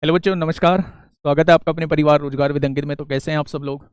Hello बच्चों, नमस्कार। स्वागत है आपका अपने परिवार रोजगार विद अंकित में। तो कैसे हैं आप सब लोग?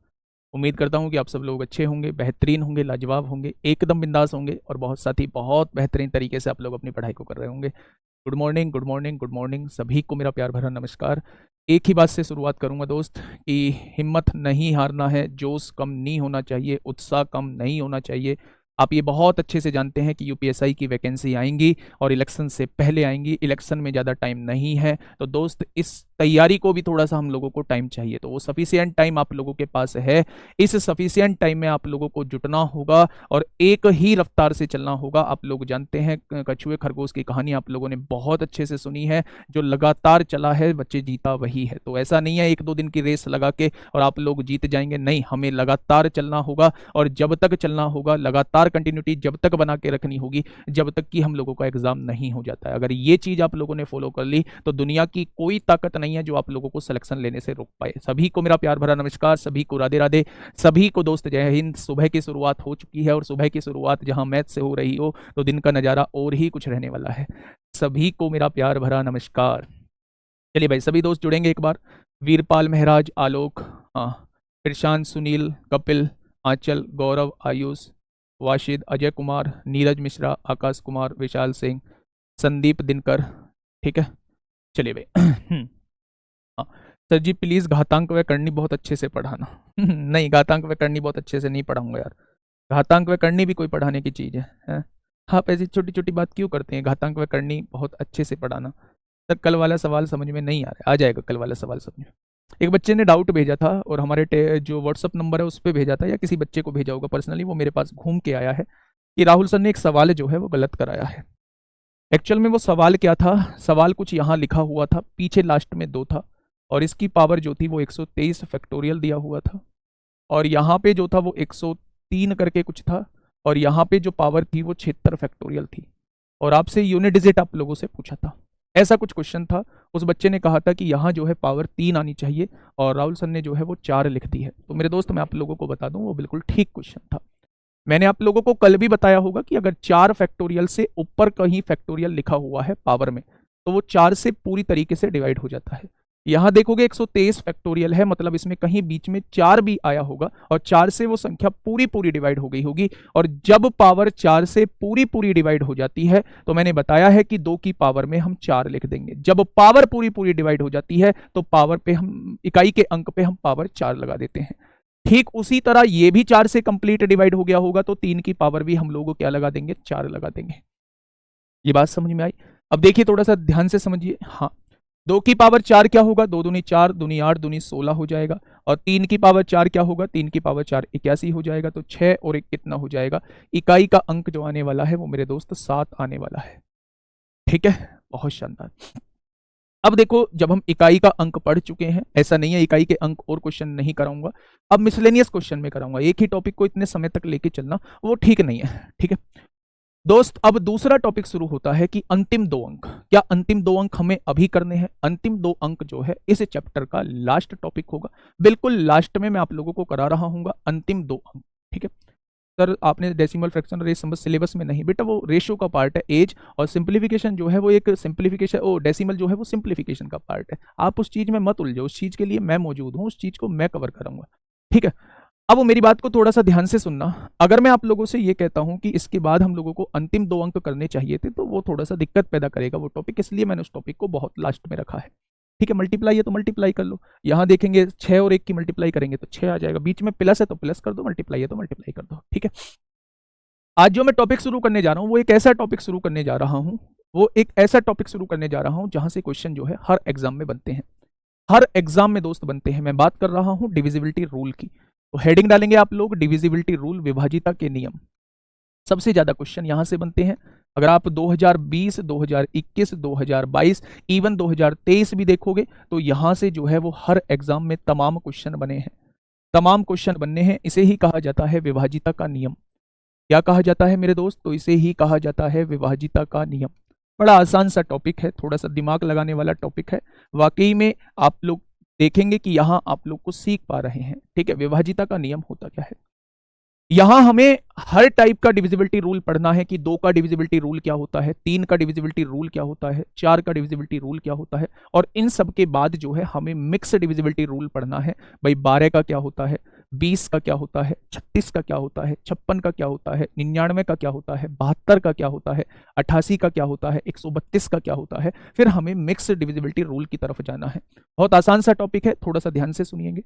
उम्मीद करता हूं कि आप सब लोग अच्छे होंगे, बेहतरीन होंगे, लाजवाब होंगे, एकदम बिंदास होंगे और बहुत साथ ही बहुत बेहतरीन तरीके से आप लोग अपनी पढ़ाई को कर रहे होंगे। Good morning, good morning, good morning सभी को मेरा प्यार भरा नमस्कार। एक ही बात से शुरुआत करूंगा दोस्त कि हिम्मत नहीं हारना है, जोश कम नहीं होना चाहिए, उत्साह कम नहीं होना चाहिए। आप ये बहुत अच्छे से जानते हैं कि यूपीएसआई की वैकेंसी आएंगी और इलेक्शन से पहले आएंगी। इलेक्शन में ज़्यादा टाइम नहीं है, तो दोस्त इस तैयारी को भी थोड़ा सा हम लोगों को टाइम चाहिए। तो वो सफिशियंट टाइम आप लोगों के पास है। इस सफिशियंट टाइम में आप लोगों को जुटना होगा और एक ही रफ्तार से चलना होगा। आप लोग जानते हैं कछुए खरगोश की कहानी आप लोगों ने बहुत अच्छे से सुनी है। जो लगातार चला है बच्चे, जीता वही है। तो ऐसा नहीं है एक दो दिन की रेस लगा के और आप लोग जीत जाएंगे, नहीं, हमें लगातार चलना होगा। और जब तक चलना होगा, लगातार कंटिन्यूटी जब तक बना के रखनी होगी जब तक कि हम लोगों का एग्जाम नहीं हो जाता है। अगर ये चीज आप लोगों ने फॉलो कर ली तो दुनिया की कोई ताकत नहीं है जो आप लोगों को सिलेक्शन लेने से रोक पाए। सभी को मेरा प्यार भरा नमस्कार, सभी को राधे राधे, सभी को दोस्त जय हिंद। सुबह की शुरुआत हो चुकी है और सुबह की शुरुआत जहां मैथ से हो रही हो तो दिन का नजारा और ही कुछ रहने वाला है। सभी को मेरा प्यार भरा नमस्कार। चलिए भाई, सभी दोस्त जुड़ेंगे एक बार। वीरपाल, महराज, आलोक, हाँ, इरशान, सुनील, कपिल, आंचल, गौरव, आयुष, वाशिद, अजय कुमार, नीरज मिश्रा, आकाश कुमार, विशाल सिंह, संदीप, दिनकर। ठीक है, चलिए भाई। हाँ, सर जी प्लीज घातांक व करनी बहुत अच्छे से पढ़ाना। नहीं, घातांक व करनी बहुत अच्छे से नहीं पढ़ाऊंगा यार। घातांक व करनी भी कोई पढ़ाने की चीज है? आप ऐसी छोटी छोटी बात क्यों करते हैं? घातांक व करनी बहुत अच्छे से पढ़ाना। सर कल वाला सवाल समझ में नहीं आ रहा है, आ जाएगा कल वाला सवाल समझ में। एक बच्चे ने डाउट भेजा था और हमारे जो व्हाट्सअप नंबर है उस पर भेजा था, या किसी बच्चे को भेजा होगा पर्सनली, वो मेरे पास घूम के आया है कि राहुल सर ने एक सवाल जो है वो गलत कराया है। एक्चुअल में वो सवाल क्या था? सवाल कुछ यहाँ लिखा हुआ था, पीछे लास्ट में 2 था और इसकी पावर जो थी वो 123 फैक्टोरियल दिया हुआ था और यहाँ पे जो था वो 103 करके कुछ था और यहाँ पे जो पावर थी वो 76 फैक्टोरियल थी और आपसे यूनिट डिजिट आप लोगों से पूछा था। ऐसा कुछ क्वेश्चन था। उस बच्चे ने कहा था कि यहाँ जो है पावर 3 आनी चाहिए और राहुल सर ने जो है वो 4 लिख दी है। तो मेरे दोस्त मैं आप लोगों को बता दूं वो बिल्कुल ठीक क्वेश्चन था। मैंने आप लोगों को कल भी बताया होगा कि अगर 4 फैक्टोरियल से ऊपर कहीं फैक्टोरियल लिखा हुआ है पावर में तो वो 4 से पूरी तरीके से डिवाइड हो जाता है। यहां देखोगे 123 फैक्टोरियल है, मतलब इसमें कहीं बीच में 4 भी आया होगा और 4 से वो संख्या पूरी पूरी डिवाइड हो गई होगी। और जब पावर 4 से पूरी पूरी डिवाइड हो जाती है तो मैंने बताया है कि 2 की पावर में हम 4 लिख देंगे। जब पावर पूरी पूरी डिवाइड हो जाती है तो पावर पे हम इकाई के अंक पे हम पावर 4 लगा देते हैं। ठीक उसी तरह ये भी 4 से कंप्लीट डिवाइड हो गया होगा तो 3 की पावर भी हम लोग क्या लगा देंगे? 4 लगा देंगे। ये बात समझ में आई? अब देखिए थोड़ा सा ध्यान से समझिए। हाँ, 2 की पावर 4 क्या होगा? 2 दूनी 4, दूनी 8, दूनी 16 हो जाएगा। और 3 की पावर 4 क्या होगा? 3 की पावर 4 81 हो जाएगा। तो 6 और 1 कितना हो जाएगा? इकाई का अंक जो आने वाला है वो मेरे दोस्त 7 आने वाला है। ठीक है, बहुत शानदार। अब देखो, जब हम इकाई का अंक पढ़ चुके हैं, ऐसा नहीं है इकाई के अंक और क्वेश्चन नहीं कराऊंगा, अब मिसलेनियस क्वेश्चन में कराऊंगा। एक ही टॉपिक को इतने समय तक लेके चलना वो ठीक नहीं है। ठीक है दोस्त, अब दूसरा टॉपिक शुरू होता है कि अंतिम 2 अंक। क्या अंतिम 2 अंक हमें अभी करने हैं? अंतिम 2 अंक जो है इस चैप्टर का लास्ट टॉपिक होगा। बिल्कुल लास्ट में मैं आप लोगों को करा रहा हूँ अंतिम 2 अंक। ठीक है सर, आपने डेसिमल फ्रैक्शन और ये सिलेबस में नहीं बेटा, वो रेशियो का पार्ट है। एज और सिंप्लीफिकेशन जो है वो एक सिंप्लीफिकेशन, ओ डेसिमल जो है वो सिंप्लीफिकेशन का पार्ट है। आप उस चीज में मत उलझो, उस चीज के लिए मैं मौजूद हूँ, उस चीज को मैं कवर करूंगा। ठीक है, अब वो मेरी बात को थोड़ा सा ध्यान से सुनना। अगर मैं आप लोगों से ये कहता हूं कि इसके बाद हम लोगों को अंतिम 2 अंक करने चाहिए थे तो वो थोड़ा सा दिक्कत पैदा करेगा वो टॉपिक, इसलिए मैंने उस टॉपिक को बहुत लास्ट में रखा है। ठीक है, मल्टीप्लाई है तो मल्टीप्लाई कर लो। यहां देखेंगे 6 और 1 की मल्टीप्लाई करेंगे तो 6 आ जाएगा। बीच में प्लस है तो प्लस कर दो, मल्टीप्लाई है तो मल्टीप्लाई कर दो। ठीक है, आज जो मैं टॉपिक शुरू करने जा रहा हूं वो एक ऐसा टॉपिक शुरू करने जा रहा हूं, वो एक ऐसा टॉपिक शुरू करने जा रहा हूं जहां से क्वेश्चन जो है हर एग्जाम में बनते हैं। हर एग्जाम में दोस्त बनते हैं। मैं बात कर रहा हूं डिविजिबिलिटी रूल की। तो हेडिंग डालेंगे आप लोग डिविजिबिलिटी रूल, विभाजिता के नियम। सबसे ज्यादा क्वेश्चन यहां से बनते हैं। अगर आप 2020, 2021, 2022, इवन 2023 भी देखोगे तो यहां से जो है वो हर एग्जाम में तमाम क्वेश्चन बने हैं। तमाम क्वेश्चन बनने हैं। इसे ही कहा जाता है विभाजिता का नियम। क्या कहा जाता है मेरे दोस्त? तो इसे ही कहा जाता है विभाजिता का नियम। बड़ा आसान सा टॉपिक है, थोड़ा सा दिमाग लगाने वाला टॉपिक है। वाकई में आप लोग देखेंगे कि यहाँ आप लोग को सीख पा रहे हैं। ठीक है, विभाजिता का नियम होता क्या है? यहां हमें हर टाइप का डिविजिबिलिटी रूल पढ़ना है कि 2 का डिविजिबिलिटी रूल क्या होता है, 3 का डिविजिबिलिटी रूल क्या होता है, 4 का डिविजिबिलिटी रूल क्या होता है, और इन सब के बाद जो है हमें मिक्स डिविजिबिलिटी रूल पढ़ना है। भाई 12 का क्या होता है, 20 का क्या होता है, 36 का क्या होता है, 56 का क्या होता है, 99 का क्या होता है, 72 का क्या होता है, 88 का क्या होता है, 132 का क्या होता है। फिर हमें मिक्स डिविजिबिलिटी रूल की तरफ जाना है। बहुत आसान सा टॉपिक है, थोड़ा सा ध्यान से सुनिएंगे।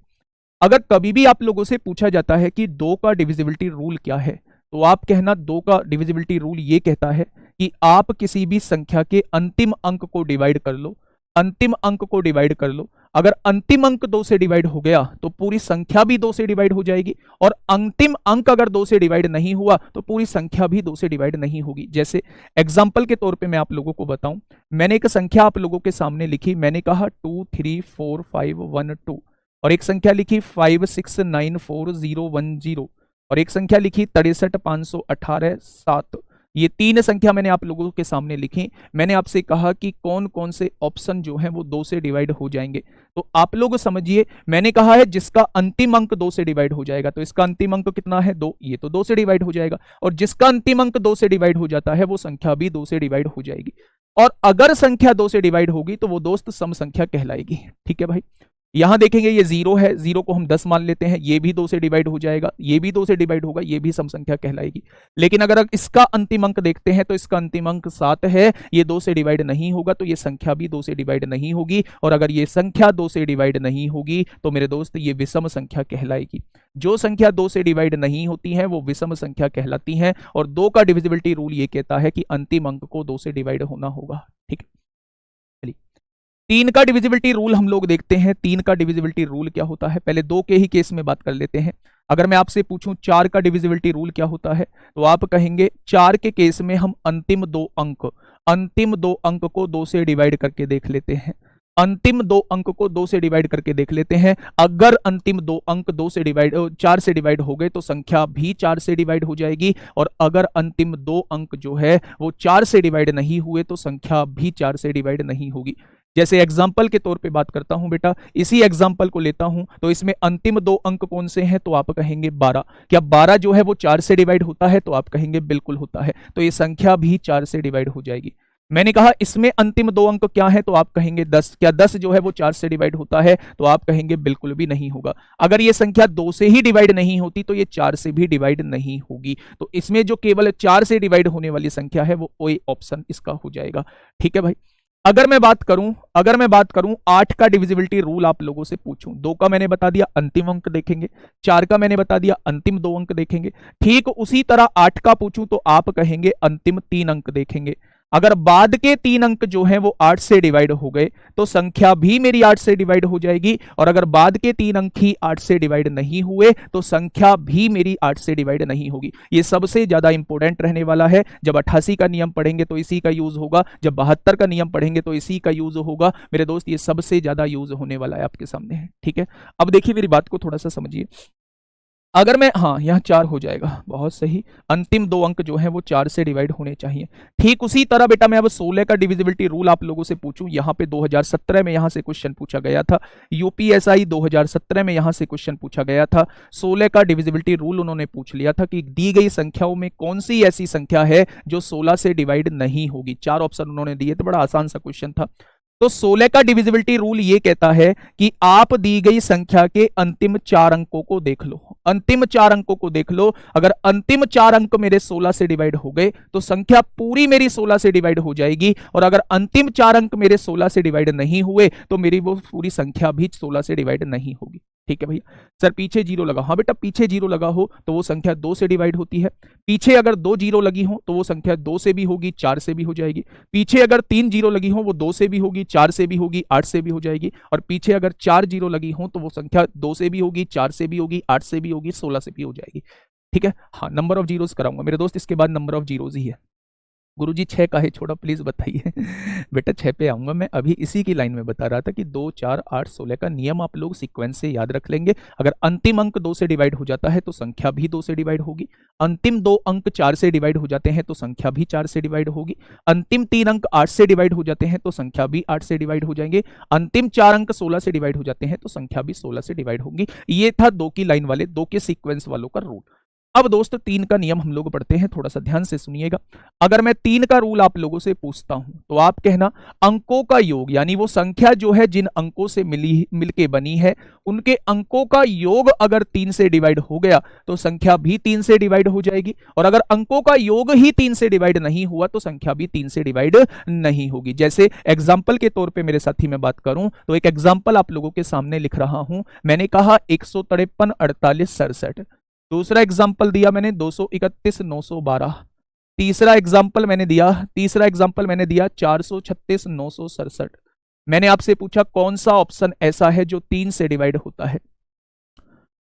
अगर कभी भी आप लोगों से पूछा जाता है कि 2 का डिविजिबिलिटी रूल क्या है, तो आप कहना 2 का डिविजिबिलिटी रूल ये कहता है कि आप किसी भी संख्या के अंतिम अंक को डिवाइड कर लो, अंतिम अंक को डिवाइड कर लो। अगर अंतिम अंक 2 से डिवाइड हो गया तो पूरी संख्या भी 2 से डिवाइड हो जाएगी, और अंतिम अंक अगर 2 से डिवाइड नहीं हुआ तो पूरी संख्या भी 2 से डिवाइड नहीं होगी। जैसे एग्जाम्पल के तौर पे मैं आप लोगों को बताऊं, मैंने एक संख्या आप लोगों के सामने लिखी, मैंने कहा 2 3 4 5 1 2, और एक संख्या लिखी 5 6 9 4 0 1 0, और एक संख्या लिखी 63 518 7। ये 3 संख्या मैंने आप लोगों के सामने लिखी। मैंने आपसे कहा कि कौन कौन से ऑप्शन जो हैं वो 2 से डिवाइड हो जाएंगे। तो आप लोग समझिए, मैंने कहा है जिसका अंतिम अंक 2 से डिवाइड हो जाएगा, तो इसका अंतिम अंक कितना है 2, ये तो 2 से डिवाइड हो जाएगा। और जिसका अंतिम अंक 2 से डिवाइड हो जाता है वो संख्या भी 2 से डिवाइड हो जाएगी। और अगर संख्या 2 से डिवाइड होगी तो वो दोस्त सम संख्या कहलाएगी। ठीक है भाई, यहां देखेंगे ये 0 है, 0 को हम 10 मान लेते हैं, ये भी 2 से डिवाइड हो जाएगा, ये भी 2 से डिवाइड होगा, ये भी सम संख्या कहलाएगी। लेकिन अगर इसका अंतिम अंक देखते हैं तो इसका अंतिम अंक 7 है, ये 2 से डिवाइड नहीं होगा, तो ये संख्या भी 2 से डिवाइड नहीं होगी। और अगर ये संख्या 2 से डिवाइड नहीं होगी तो मेरे दोस्त ये विषम संख्या कहलाएगी। जो संख्या 2 से डिवाइड नहीं होती है वो विषम संख्या कहलाती है। और 2 का डिविजिबिलिटी रूल ये कहता है कि अंतिम अंक को 2 से डिवाइड होना होगा। ठीक है, 3 का डिविजिबिलिटी रूल हम लोग देखते हैं। 3 का डिविजिबिलिटी रूल क्या होता है, पहले 2 के ही केस में बात कर लेते हैं। अगर मैं आपसे पूछूं 4 का डिविजिबिलिटी रूल क्या होता है, तो आप कहेंगे 4 के केस में हम अंतिम 2 अंक को 2 से डिवाइड करके देख लेते हैं। अंतिम 2 अंक को 2 से डिवाइड करके देख लेते हैं। अगर अंतिम 2 अंक 4 से डिवाइड हो गए तो संख्या भी 4 से डिवाइड हो जाएगी। और अगर अंतिम 2 अंक जो है वो 4 से डिवाइड नहीं हुए तो संख्या भी 4 से डिवाइड नहीं होगी। जैसे एग्जाम्पल के तौर पे बात करता हूं बेटा, इसी एग्जाम्पल को लेता हूं, तो इसमें अंतिम 2 अंक कौन से हैं, तो आप कहेंगे 12। क्या 12 जो है वो 4 से डिवाइड होता है, तो आप कहेंगे बिल्कुल होता है, तो ये संख्या भी 4 से डिवाइड हो जाएगी। मैंने कहा इसमें अंतिम 2 अंक क्या है, तो आप कहेंगे 10। क्या 10 जो है वो 4 से डिवाइड होता है, तो आप कहेंगे बिल्कुल भी नहीं होगा। अगर ये संख्या 2 से ही डिवाइड नहीं होती तो ये 4 से भी डिवाइड नहीं होगी। तो इसमें जो केवल 4 से डिवाइड होने वाली संख्या है वो कोई ऑप्शन इसका हो जाएगा। ठीक है भाई, अगर मैं बात करूं 8 का डिविजिबिलिटी रूल आप लोगों से पूछूं, 2 का मैंने बता दिया अंतिम अंक देखेंगे, 4 का मैंने बता दिया अंतिम 2 अंक देखेंगे। ठीक उसी तरह 8 का पूछूं तो आप कहेंगे अंतिम 3 अंक देखेंगे। अगर बाद के 3 अंक जो हैं वो 8 से डिवाइड हो गए तो संख्या भी मेरी 8 से डिवाइड हो जाएगी। और अगर बाद के 3 अंक ही 8 से डिवाइड नहीं हुए तो संख्या भी मेरी 8 से डिवाइड नहीं होगी। ये सबसे ज्यादा इंपॉर्टेंट रहने वाला है। जब 88 का नियम पढ़ेंगे तो इसी का यूज होगा, जब 72 का नियम पढ़ेंगे तो इसी का यूज होगा। मेरे दोस्त ये सबसे ज्यादा यूज होने वाला है आपके सामने है। ठीक है, अब देखिए मेरी बात को थोड़ा सा समझिए। अगर मैं, हाँ यहाँ 4 हो जाएगा, बहुत सही, अंतिम 2 अंक जो हैं वो 4 से डिवाइड होने चाहिए। ठीक उसी तरह बेटा मैं अब 16 का डिविजिबिलिटी रूल आप लोगों से पूछूं, यहाँ पे 2017 में यहाँ से क्वेश्चन पूछा गया था, यूपीएसआई 2017 में यहाँ से क्वेश्चन पूछा गया था। 16 का डिविजिबिलिटी रूल उन्होंने पूछ लिया था कि दी गई संख्याओं में कौन सी ऐसी संख्या है जो 16 से डिवाइड नहीं होगी। 4 ऑप्शन उन्होंने दिए थे, बड़ा आसान सा क्वेश्चन था। तो 16 का डिविजिबिलिटी रूल ये कहता है कि आप दी गई संख्या के अंतिम 4 अंकों को देख लो, अंतिम 4 अंकों को देख लो। अगर अंतिम 4 अंक मेरे 16 से डिवाइड हो गए तो संख्या पूरी मेरी 16 से डिवाइड हो जाएगी। और अगर अंतिम 4 अंक मेरे 16 से डिवाइड नहीं हुए तो मेरी वो पूरी संख्या भी 16 से डिवाइड नहीं होगी। ठीक है भैया, सर पीछे 0 लगा, हाँ बेटा पीछे 0 लगा हो तो वो संख्या 2 से डिवाइड होती है। पीछे अगर 2 0 लगी हो तो वो संख्या 2 से भी होगी, 4 से भी हो जाएगी। पीछे अगर 3 0 लगी हो वो 2 से भी होगी, 4 से भी होगी, 8 से भी हो जाएगी। और पीछे अगर 4 0 लगी हो तो वो संख्या 2 से भी होगी, 4 से भी होगी, 8 से भी होगी, 16 से भी हो जाएगी। ठीक है, हाँ नंबर ऑफ जीरोस कराऊंगा मेरे दोस्त, इसके बाद नंबर ऑफ जीरोस ही है। गुरुजी 6 का है छोड़ा, प्लीज बताइए। बेटा 6 पे आऊंगा मैं, अभी इसी की लाइन में बता रहा था कि 2 4 8 16 का नियम आप लोग सीक्वेंस से याद रख लेंगे। अगर अंतिम अंक 2 से डिवाइड हो जाता है तो संख्या भी 2 से डिवाइड होगी। अंतिम 2 अंक 4 से डिवाइड हो जाते हैं तो संख्या भी 4 से डिवाइड होगी। अंतिम 3 अंक 8 से डिवाइड हो जाते हैं तो संख्या भी 8 से डिवाइड हो जाएंगे। अंतिम 4 अंक 16 से डिवाइड हो जाते हैं तो संख्या भी 16 से डिवाइड होगी। ये था 2 की लाइन वाले, 2 के सीक्वेंस वालों का रूल। अब दोस्त 3 का नियम हम लोग पढ़ते हैं, थोड़ा सा ध्यान से सुनिएगा। अगर मैं 3 का रूल आप लोगों से पूछता हूं तो आप कहना अंकों का योग, यानी वो संख्या जो है जिन अंकों से मिलके बनी है उनके अंकों का योग अगर 3 से डिवाइड हो गया तो संख्या भी 3 से डिवाइड हो जाएगी, और अगर अंकों का योग ही 3 से डिवाइड नहीं हुआ तो संख्या भी 3 से डिवाइड नहीं होगी। जैसे एग्जाम्पल के तौर पर मेरे साथी में बात करूं तो एक एग्जाम्पल आप लोगों के सामने लिख रहा हूं। मैंने कहा 153 48 67, दूसरा एग्जाम्पल दिया मैंने 231 912, तीसरा एग्जाम्पल मैंने दिया 436 967। मैंने आपसे पूछा कौन सा ऑप्शन ऐसा है जो 3 से डिवाइड होता है,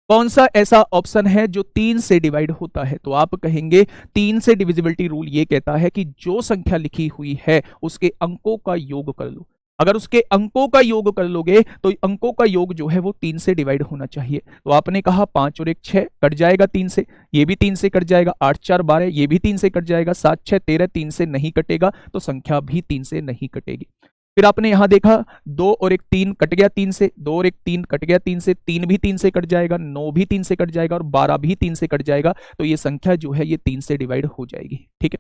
कौन सा ऐसा ऑप्शन है जो 3 से डिवाइड होता है? तो आप कहेंगे 3 से डिविजिबिलिटी रूल ये कहता है कि जो संख्या लिखी हुई है उसके अंकों का योग कर लो। अगर उसके अंकों का योग कर लोगे तो अंकों का योग जो है वो 3 से डिवाइड होना चाहिए। तो आपने कहा 5 और 1 6, कट जाएगा 3 से, ये भी 3 से कट जाएगा, 8 4 12, ये भी 3 से कट जाएगा, 7 6 13, 3 से नहीं कटेगा तो संख्या भी 3 से नहीं कटेगी। फिर आपने यहां देखा 2 और 1 3, कट गया 3 से, 2 और 1 3, कट गया 3 से, 3 भी 3 से कट जाएगा, 9 भी 3 से कट जाएगा और 12 भी 3 से कट जाएगा, तो ये संख्या जो है ये 3 से डिवाइड हो जाएगी। ठीक है,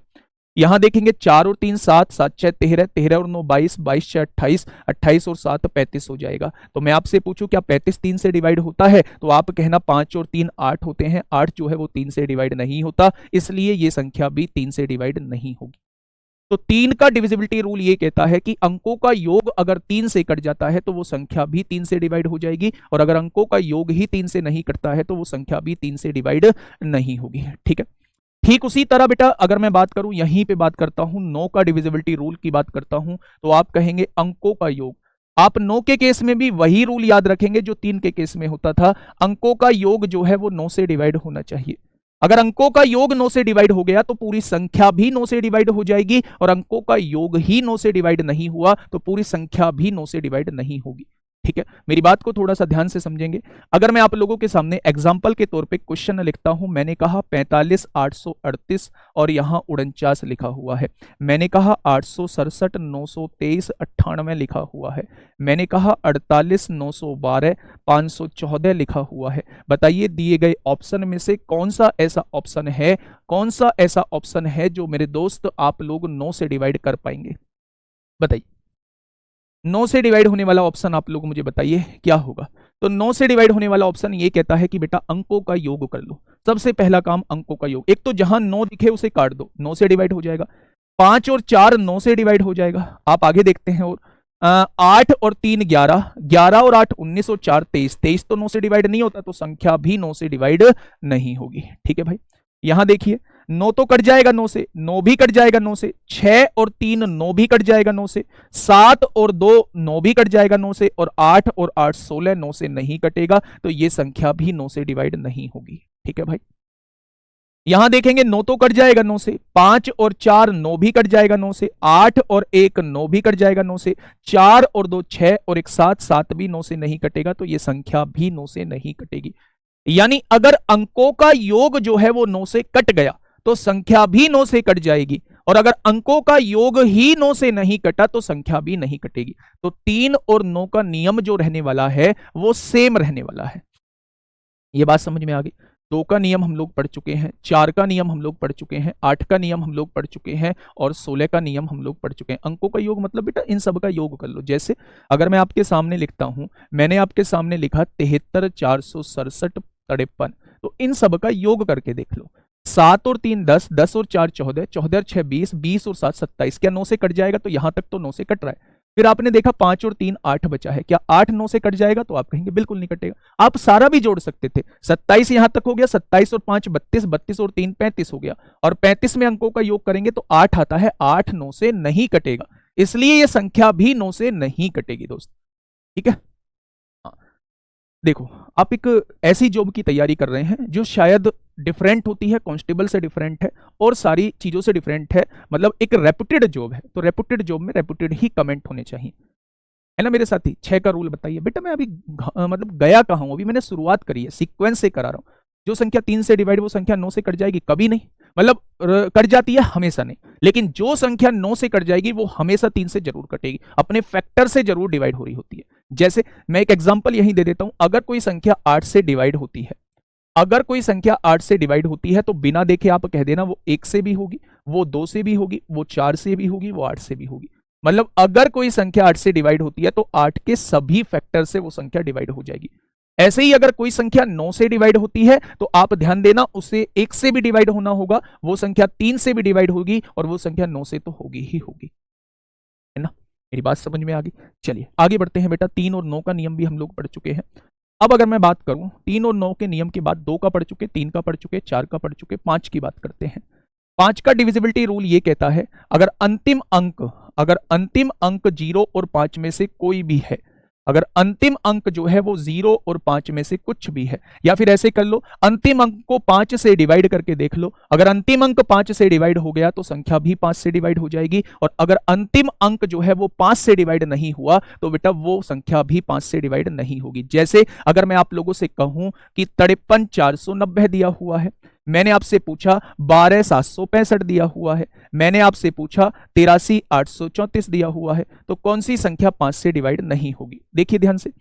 यहां देखेंगे 4 और 3 7, 7 6 13, 13 और 9 22, 22 6 28, 28 और 7 35 हो जाएगा। तो मैं आपसे पूछूं क्या 35 3 से डिवाइड होता है? तो आप कहना 5 और 3 8 होते हैं, 8 जो है वो 3 से डिवाइड नहीं होता, इसलिए ये संख्या भी 3 से डिवाइड नहीं होगी। तो 3 का डिविजिबिलिटी रूल ये कहता है कि अंकों का योग अगर 3 से कट जाता है तो वो संख्या भी 3 से डिवाइड हो जाएगी, और अगर अंकों का योग ही 3 से नहीं कटता है तो वो संख्या भी 3 से डिवाइड नहीं होगी। ठीक है, ठीक उसी तरह बेटा अगर मैं बात करूं, यहीं पे बात करता हूं 9 का डिविजिबिलिटी रूल की बात करता हूं, तो आप कहेंगे अंकों का योग। आप 9 के केस में भी वही रूल याद रखेंगे जो 3 के केस में होता था, अंकों का योग जो है वो 9 से डिवाइड होना चाहिए। अगर अंकों का योग 9 से डिवाइड हो गया तो पूरी संख्या भी 9 से डिवाइड हो जाएगी, और अंकों का योग ही 9 से डिवाइड नहीं हुआ तो पूरी संख्या भी 9 से डिवाइड नहीं होगी। ठीक है, मेरी बात को थोड़ा सा ध्यान से समझेंगे। अगर मैं आप लोगों के सामने एग्जाम्पल के तौर पे क्वेश्चन लिखता हूं, मैंने कहा 45 838 और यहां 49 लिखा हुआ है, मैंने कहा 867 923 98 लिखा हुआ है, मैंने कहा 48 912 514 लिखा हुआ है। बताइए दिए गए ऑप्शन में से कौन सा ऐसा ऑप्शन है जो मेरे दोस्त आप लोग 9 से डिवाइड कर पाएंगे? बताइए 9 से डिवाइड होने वाला ऑप्शन आप लोग मुझे बताइए क्या होगा? तो 9 से डिवाइड होने वाला ऑप्शन ये कहता है कि बेटा अंकों का योग कर लो। सबसे पहला काम अंकों का योग, एक तो जहां 9 दिखे उसे काट दो, 9 से डिवाइड हो जाएगा। 5 और 4 9 से डिवाइड हो जाएगा। आप आगे देखते हैं, और 8 और 3 11, 11 और 8 19 और 4 23, 23 तो 9 से डिवाइड नहीं होता तो संख्या भी 9 से डिवाइड नहीं होगी। ठीक है भाई, यहां देखिए 9 तो कट जाएगा 9 से, 9 भी कट जाएगा 9 से, 6 और 3 9 भी कट जाएगा 9 से, 7 और 2 9 भी कट जाएगा 9 से, और 8 और 8 16 9 से नहीं कटेगा, तो ये संख्या भी 9 से डिवाइड नहीं होगी। ठीक है भाई, यहां देखेंगे 9 तो कट जाएगा 9 से, 5 और 4 9 भी कट जाएगा 9 से, 8 और 1 9 भी कट जाएगा 9 से, 4 और 2 6 और 1 7, 7 भी 9 से नहीं कटेगा, तो ये संख्या भी 9 से नहीं कटेगी। यानी अगर अंकों का योग जो है वो 9 से कट गया तो संख्या भी 9 से कट जाएगी, और अगर अंकों का योग ही 9 से नहीं कटा तो संख्या भी नहीं कटेगी। तो 3 और 9 का नियम जो रहने वाला है वो सेम रहने वाला है। ये बात समझ में आ गई? 2 का नियम हम लोग पढ़ चुके हैं, 4 का नियम हम लोग पढ़ चुके हैं, 8 का नियम हम लोग पढ़ चुके हैं, और 16 का नियम हम लोग पढ़ चुके हैं। अंकों का योग मतलब बेटा इन सब का योग कर लो। जैसे अगर मैं आपके सामने लिखता हूं, मैंने आपके सामने लिखा 73 467 53, तो इन सब का योग करके देख लो। 7 और 3 10, 10 और 4 14, 14 और 6 20, 20 और 7 27, क्या 9 से कट जाएगा? तो यहां तक तो 9 से कट रहा है। फिर आपने देखा 5 और 3 8 बचा है, क्या 8 9 से कट जाएगा? तो आप कहेंगे बिल्कुल नहीं कटेगा। आप सारा भी जोड़ सकते थे, 27 यहां तक हो गया, 27 और 5 32, 32 और 3 35 हो गया, और 35 में अंकों का योग करेंगे तो 8 आता है, 8 9 से नहीं कटेगा, इसलिए यह संख्या भी 9 से नहीं कटेगी दोस्त। ठीक है, देखो आप एक ऐसी जॉब की तैयारी कर रहे हैं जो शायद डिफरेंट होती है, कांस्टेबल से डिफरेंट है और सारी चीजों से डिफरेंट है, मतलब एक रेपुटेड जॉब है, तो रेपुटेड जॉब में रेपुटेड ही कमेंट होने चाहिए, है ना मेरे साथी? 6 का रूल बताइए। बेटा मैं अभी मतलब गया कहाँ हूं, अभी मैंने शुरुआत करी है, सीक्वेंस से करा रहा हूं। जो संख्या 3 से डिवाइड वो संख्या 9 से कट जाएगी? कभी नहीं, मतलब कट जाती है हमेशा नहीं, लेकिन जो संख्या 9 से कट जाएगी वो हमेशा 3 से जरूर कटेगी, अपने फैक्टर से जरूर डिवाइड हो रही होती है। जैसे मैं एक एग्जांपल यहीं दे देता हूं, अगर कोई संख्या 8 से डिवाइड होती है अगर कोई संख्या 8 से डिवाइड होती है तो बिना देखे आप कह देना वो 1 से भी होगी, वो 2 से भी होगी, वो 4 से भी होगी, वो 8 से भी होगी। मतलब अगर कोई संख्या 8 से डिवाइड होती है तो 8 के सभी फैक्टर से वो संख्या डिवाइड हो जाएगी। ऐसे ही अगर कोई संख्या 9 से डिवाइड होती है तो आप ध्यान देना उसे 1 से भी डिवाइड होना होगा, वो संख्या 3 से भी डिवाइड होगी और वो संख्या 9 से तो होगी ही होगी, है ना। मेरी बात समझ में आ गई। चलिए आगे बढ़ते हैं बेटा। 3 और 9 का नियम भी हम लोग पढ़ चुके हैं। अब अगर मैं बात करूं 3 और 9 के नियम के बाद 2 का पढ़ चुके, 3 का पढ़ चुके, 4 का पढ़ चुके, 5 की बात करते हैं। 5 का डिविजिबिलिटी रूल ये कहता है अगर अंतिम अंक 0 और 5 में से कोई भी है, अगर अंतिम अंक जो है वो 0 और 5 में से कुछ भी है, या फिर ऐसे कर लो अंतिम अंक को 5 से डिवाइड करके देख लो, अगर अंतिम अंक 5 से डिवाइड हो गया तो संख्या भी 5 से डिवाइड हो जाएगी, और अगर अंतिम अंक जो है वो 5 से डिवाइड नहीं हुआ तो बेटा वो संख्या भी 5 से डिवाइड नहीं होगी। जैसे अगर मैं आप लोगों से कहूं कि 53,490 दिया हुआ है, मैंने आपसे पूछा 12,765 दिया हुआ है, मैंने आपसे पूछा 83,834 दिया हुआ है, तो कौन सी संख्या 5 से डिवाइड नहीं होगी? देखिए ध्यान से।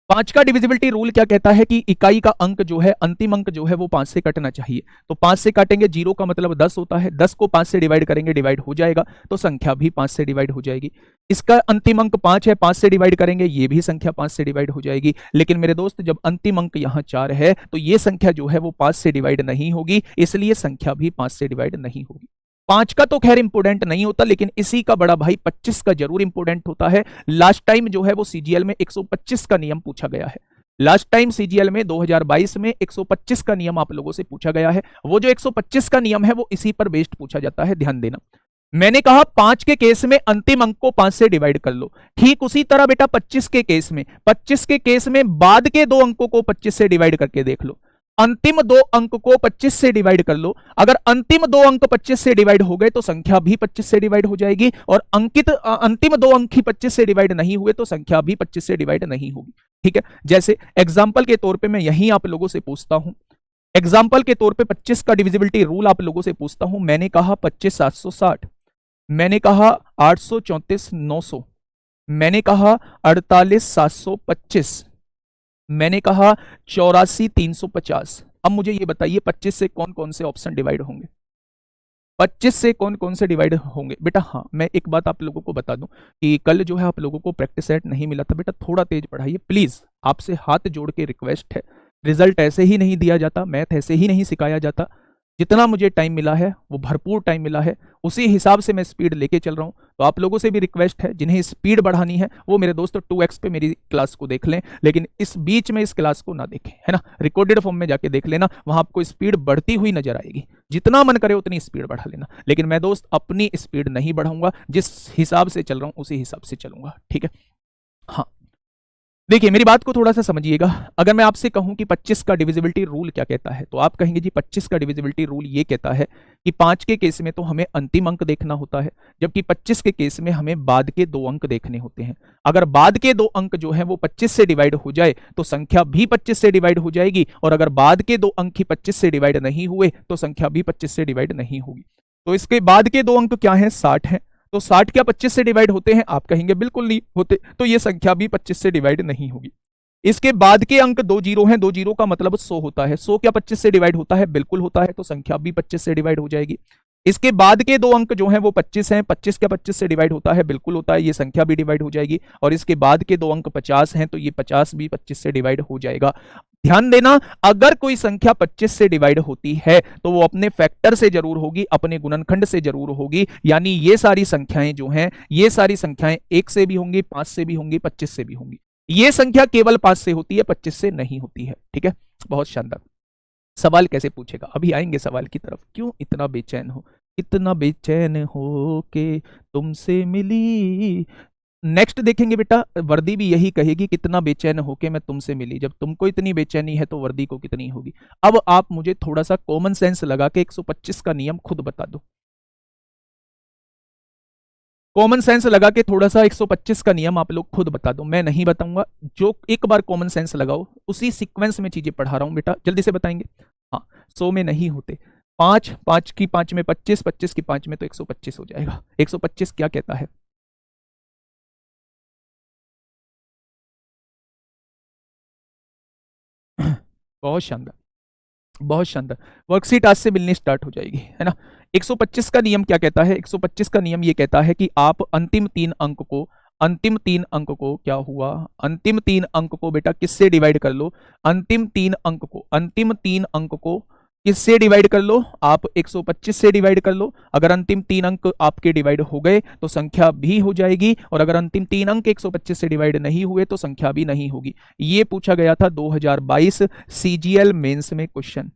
5 का डिविजिबिलिटी रूल क्या कहता है कि इकाई का अंक जो है, अंतिम अंक जो है वो 5 से कटना चाहिए। तो 5 से काटेंगे, 0 का मतलब 10 होता है, 10 को 5 से डिवाइड करेंगे, डिवाइड हो जाएगा, तो संख्या भी 5 से डिवाइड हो जाएगी। इसका अंतिम अंक 5 है, 5 से डिवाइड करेंगे, ये भी संख्या 5 से डिवाइड हो जाएगी। लेकिन मेरे दोस्त जब अंतिम अंक यहाँ 4 है तो ये संख्या जो है वो 5 से डिवाइड नहीं होगी, इसलिए संख्या भी 5 से डिवाइड नहीं होगी। 5 का तो खैर इंपोर्टेंट नहीं होता, लेकिन इसी का बड़ा भाई 25 का जरूर इंपोर्टेंट होता है। लास्ट टाइम जो है वो सीजीएल में 125 का नियम पूछा गया है। लास्ट टाइम सीजीएल में 2022 में 125 का नियम आप लोगों से पूछा गया है। वो जो 125 का नियम है वो इसी पर बेस्ड पूछा जाता है, ध्यान देना। मैंने कहा 5 के केस में अंतिम अंक को 5 से डिवाइड कर लो, ठीक उसी तरह बेटा 25 के केस में बाद के 2 अंकों को 25 से डिवाइड करके देख लो। अंतिम 2 अंक को 25 से डिवाइड कर लो, अगर अंतिम 2 अंक 25 से डिवाइड हो गए तो संख्या भी 25 से डिवाइड हो जाएगी, और अंतिम 2 अंक ही 25 से डिवाइड नहीं हुए तो संख्या भी 25 से डिवाइड नहीं होगी। ठीक है, जैसे एग्जाम्पल के तौर पे मैं यही आप लोगों से पूछता हूं, एग्जाम्पल के तौर पे 25 का डिविजिबिलिटी रूल आप लोगों से पूछता हूं। मैंने कहा 25,760, मैंने कहा 834,900, मैंने कहा 48,725, मैंने कहा 84,350। अब मुझे ये बताइए 25 से कौन कौन से ऑप्शन डिवाइड होंगे? 25 से कौन कौन से डिवाइड होंगे? बेटा हाँ, मैं एक बात आप लोगों को बता दूं कि कल जो है आप लोगों को प्रैक्टिस सेट नहीं मिला था। बेटा थोड़ा तेज पढ़ाइए प्लीज, आपसे हाथ जोड़ के रिक्वेस्ट है। रिजल्ट ऐसे ही नहीं दिया जाता, मैथ ऐसे ही नहीं सिखाया जाता। जितना मुझे टाइम मिला है वो भरपूर टाइम मिला है, उसी हिसाब से मैं स्पीड लेके चल रहा हूं। तो आप लोगों से भी रिक्वेस्ट है, जिन्हें स्पीड बढ़ानी है वो मेरे दोस्तों 2x पे मेरी क्लास को देख लें, लेकिन इस बीच में इस क्लास को ना देखें, है ना। रिकॉर्डेड फॉर्म में जाके देख लेना, वहां आपको स्पीड बढ़ती हुई नजर आएगी। जितना मन करे उतनी स्पीड बढ़ा लेना, लेकिन मैं दोस्त अपनी स्पीड नहीं बढ़ाऊंगा, जिस हिसाब से चल रहा हूं उसी हिसाब से चलूंगा, ठीक है। हाँ देखिए मेरी बात को थोड़ा सा समझिएगा। अगर मैं आपसे कहूं कि 25 का डिविजिबिलिटी रूल क्या कहता है, तो आप कहेंगे जी 25 का डिविजिबिलिटी रूल ये कहता है कि 5 के केस में तो हमें अंतिम अंक देखना होता है, जबकि 25 के केस में हमें बाद के 2 अंक देखने होते हैं। अगर बाद के 2 अंक जो है वो 25 से डिवाइड हो जाए तो संख्या भी 25 से डिवाइड हो जाएगी, और अगर बाद के 2 अंक ही 25 से डिवाइड नहीं हुए तो संख्या भी 25 से डिवाइड नहीं होगी। तो इसके बाद के 2 अंक क्या है? 60 है। तो 60 क्या 25 से डिवाइड होते हैं? आप कहेंगे बिल्कुल नहीं होते, तो ये संख्या भी 25 से डिवाइड नहीं होगी। इसके बाद के अंक 2 जीरो हैं, 2 जीरो का मतलब 100 होता है। 100 क्या 25 से डिवाइड होता है? बिल्कुल होता है, तो संख्या भी 25 से डिवाइड हो जाएगी। इसके बाद के 2 अंक जो हैं वो 25 हैं, 25 क्या 25 से डिवाइड होता है? बिल्कुल होता है, ये संख्या भी डिवाइड हो जाएगी। और इसके बाद के 2 अंक 50 हैं, तो ये 50 भी 25 से डिवाइड हो जाएगा। ध्यान देना, अगर कोई संख्या 25 से डिवाइड होती है तो वो अपने फैक्टर से जरूर होगी, अपने गुणनखंड से जरूर होगी। यानी ये सारी संख्याएं जो हैं, ये सारी संख्याएं 1 से भी होंगी, 5 से भी होंगी, 25 से भी होंगी। ये संख्या केवल 5 से होती है, 25 से नहीं होती है, ठीक है। बहुत शानदार। सवाल कैसे पूछेगा, अभी आएंगे सवाल की तरफ। क्यों इतना बेचैन हो, इतना बेचैन हो के तुमसे मिली। नेक्स्ट देखेंगे बेटा, वर्दी भी यही कहेगी कितना बेचैन होके मैं तुमसे मिली। जब तुमको इतनी बेचैनी है तो वर्दी को कितनी होगी। अब आप मुझे थोड़ा सा कॉमन सेंस लगा के 125 का नियम खुद बता दो। कॉमन सेंस लगा के थोड़ा सा 125 का नियम आप लोग खुद बता दो, मैं नहीं बताऊंगा। जो एक बार कॉमन सेंस लगाओ, उसी सीक्वेंस में चीजें पढ़ा रहा हूं बेटा, जल्दी से बताएंगे। हाँ 100 में नहीं होते। 5 5 की 5 में 25, 25 की 5 में तो 125 हो जाएगा। 125 क्या कहता है? बहुत शानदार, बहुत शानदार। वर्कशीट आज से मिलनी स्टार्ट हो जाएगी, है ना। 125 का नियम क्या कहता है? 125 का नियम ये कहता है कि आप अंतिम तीन अंक को क्या हुआ, अंतिम तीन अंक को बेटा किससे डिवाइड कर लो? अंतिम तीन अंक को किससे डिवाइड कर लो? आप 125 से डिवाइड कर लो। अगर अंतिम तीन अंक आपके डिवाइड हो गए तो संख्या भी हो जाएगी, और अगर अंतिम तीन अंक 125 से डिवाइड नहीं हुए तो संख्या भी नहीं होगी। ये पूछा गया था 2022 सीजीएल मेंस में क्वेश्चन।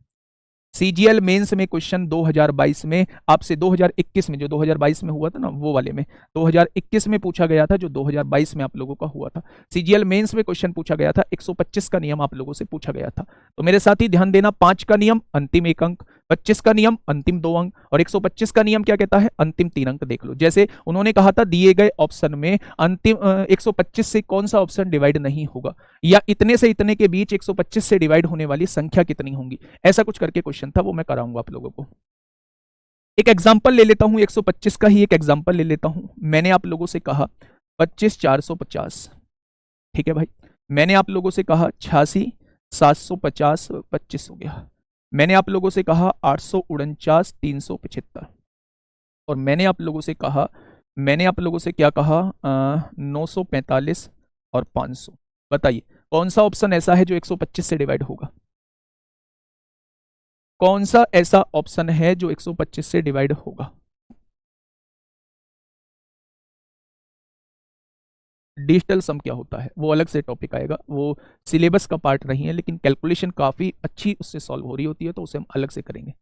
सीजीएल मेंस में क्वेश्चन 2022 में आपसे, 2021 में, जो 2022 में हुआ था ना वो वाले में, 2021 में पूछा गया था, जो 2022 में आप लोगों का हुआ था। सीजीएल मेंस में क्वेश्चन पूछा गया था, 125 का नियम आप लोगों से पूछा गया था। तो मेरे साथ ही ध्यान देना, 5 का नियम अंतिम 1 अंक, 25 का नियम अंतिम 2 अंक, और 125 का नियम क्या कहता है? अंतिम 3 अंक। देख लो, जैसे उन्होंने कहा था दिए गए ऑप्शन में अंतिम 125 से कौन सा ऑप्शन डिवाइड नहीं होगा, या इतने से इतने के बीच 125 से डिवाइड होने वाली संख्या कितनी होंगी, ऐसा कुछ करके क्वेश्चन था, वो मैं कराऊंगा आप लोगों को। एक एग्जांपल ले लेता हूं, 125 का ही एक एग्जांपल ले लेता हूं। मैंने आप लोगों से कहा 25 450, ठीक है भाई। मैंने आप लोगों से कहा 86 750, 25 हो गया। मैंने आप लोगों से कहा 849 375, और मैंने आप लोगों से कहा, मैंने आप लोगों से क्या कहा, 945 और 500। बताइए कौन सा ऑप्शन ऐसा है जो 125 से डिवाइड होगा? कौन सा ऐसा ऑप्शन है जो 125 से डिवाइड होगा? डिजिटल सम क्या होता है वो अलग से टॉपिक आएगा, वो सिलेबस का पार्ट नहीं है, लेकिन कैलकुलेशन काफी अच्छी उससे सॉल्व हो रही होती है, तो उसे हम अलग से करेंगे।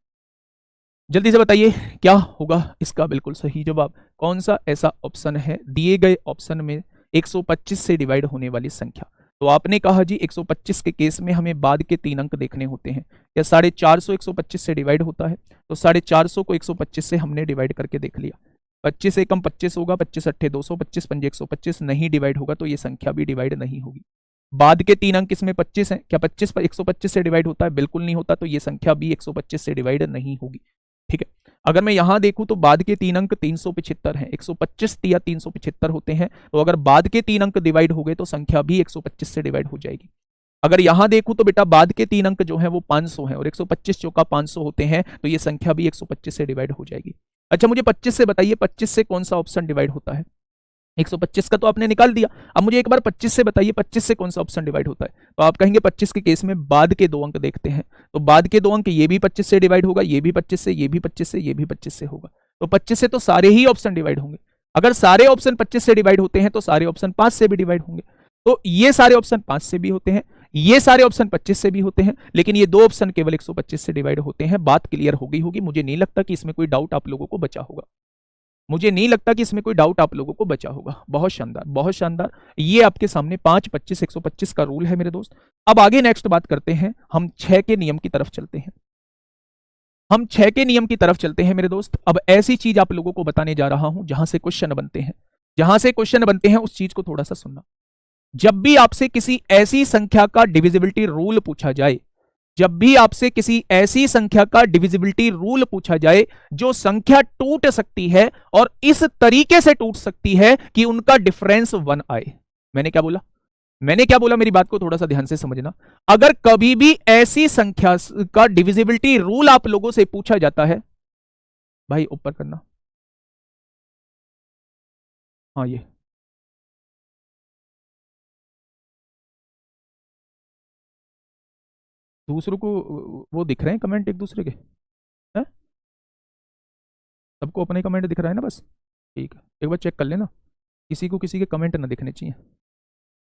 जल्दी से बताइए क्या होगा इसका बिल्कुल सही जवाब। कौन सा ऐसा ऑप्शन है दिए गए ऑप्शन में 125 से डिवाइड होने वाली संख्या? तो आपने कहा जी 125 के केस में हमें बाद के 3 अंक देखने होते हैं। या 450 125 से डिवाइड होता है, तो 450 को 125 से हमने डिवाइड करके देख लिया। 25 एकम 25 होगा, 25 अट्ठे 200, 25 पंजे 125, नहीं डिवाइड होगा तो ये संख्या भी डिवाइड नहीं होगी। बाद के 3 अंक इसमें 25 हैं, क्या 25 पर 125 से डिवाइड होता है? बिल्कुल नहीं होता, तो ये संख्या भी 125 से डिवाइड नहीं होगी। ठीक है। अगर मैं यहां देखूं तो बाद के 3 अंक 375 हैं, 125 या 375 होते हैं, तो अगर बाद के 3 अंक डिवाइड हो गए तो संख्या भी 125 से डिवाइड हो जाएगी। अगर यहां देखूं तो बेटा बाद के 3 अंक जो है वो 500 हैं, और 125 चौका 500 होते हैं, तो ये संख्या भी 125 से डिवाइड हो जाएगी। अच्छा मुझे 25 से बताइए, 25 से कौन सा ऑप्शन डिवाइड होता है? 125 का तो आपने निकाल दिया, अब मुझे एक बार 25 से बताइए 25 से कौन सा ऑप्शन डिवाइड होता है? तो आप कहेंगे 25 के केस में बाद के 2 अंक देखते हैं, तो बाद के 2 अंक ये भी 25 से डिवाइड होगा, ये भी 25 से, ये भी 25 से, ये भी 25 से होगा, तो 25 से तो सारे ही ऑप्शन डिवाइड होंगे। अगर सारे ऑप्शन 25 से डिवाइड होते हैं तो सारे ऑप्शन 5 से भी डिवाइड होंगे, तो ये सारे ऑप्शन 5 से भी होते हैं, ये सारे ऑप्शन 25 से भी होते हैं, लेकिन ये 2 ऑप्शन केवल 125 से डिवाइड होते हैं। बात क्लियर हो गई होगी, मुझे नहीं लगता कि इसमें कोई डाउट आप लोगों को बचा होगा, मुझे नहीं लगता कि इसमें कोई डाउट आप लोगों को बचा होगा। बहुत शानदार, बहुत शानदार। ये आपके सामने 5 25 125 का रूल है मेरे दोस्त। अब आगे नेक्स्ट बात करते हैं, हम 6 के नियम की तरफ चलते हैं। हम 6 के नियम की तरफ चलते हैं मेरे दोस्त। अब ऐसी चीज आप लोगों को बताने जा रहा हूं जहां से क्वेश्चन बनते हैं, जहां से क्वेश्चन बनते हैं उस चीज को थोड़ा सा सुनना। जब भी आपसे किसी ऐसी संख्या का डिविजिबिलिटी रूल पूछा जाए, जब भी आपसे किसी ऐसी संख्या का डिविजिबिलिटी रूल पूछा जाए जो संख्या टूट सकती है और इस तरीके से टूट सकती है कि उनका डिफरेंस 1 आए। मैंने क्या बोला? मैंने क्या बोला? मेरी बात को थोड़ा सा ध्यान से समझना। अगर कभी भी ऐसी संख्या का डिविजिबिलिटी रूल आप लोगों से पूछा जाता है, भाई ऊपर करना, हाँ ये दूसरों को वो दिख रहे हैं कमेंट एक दूसरे के हैं? सबको अपने कमेंट दिख रहा है ना? बस ठीक है, एक बार चेक कर लेना, किसी को किसी के कमेंट ना दिखने चाहिए।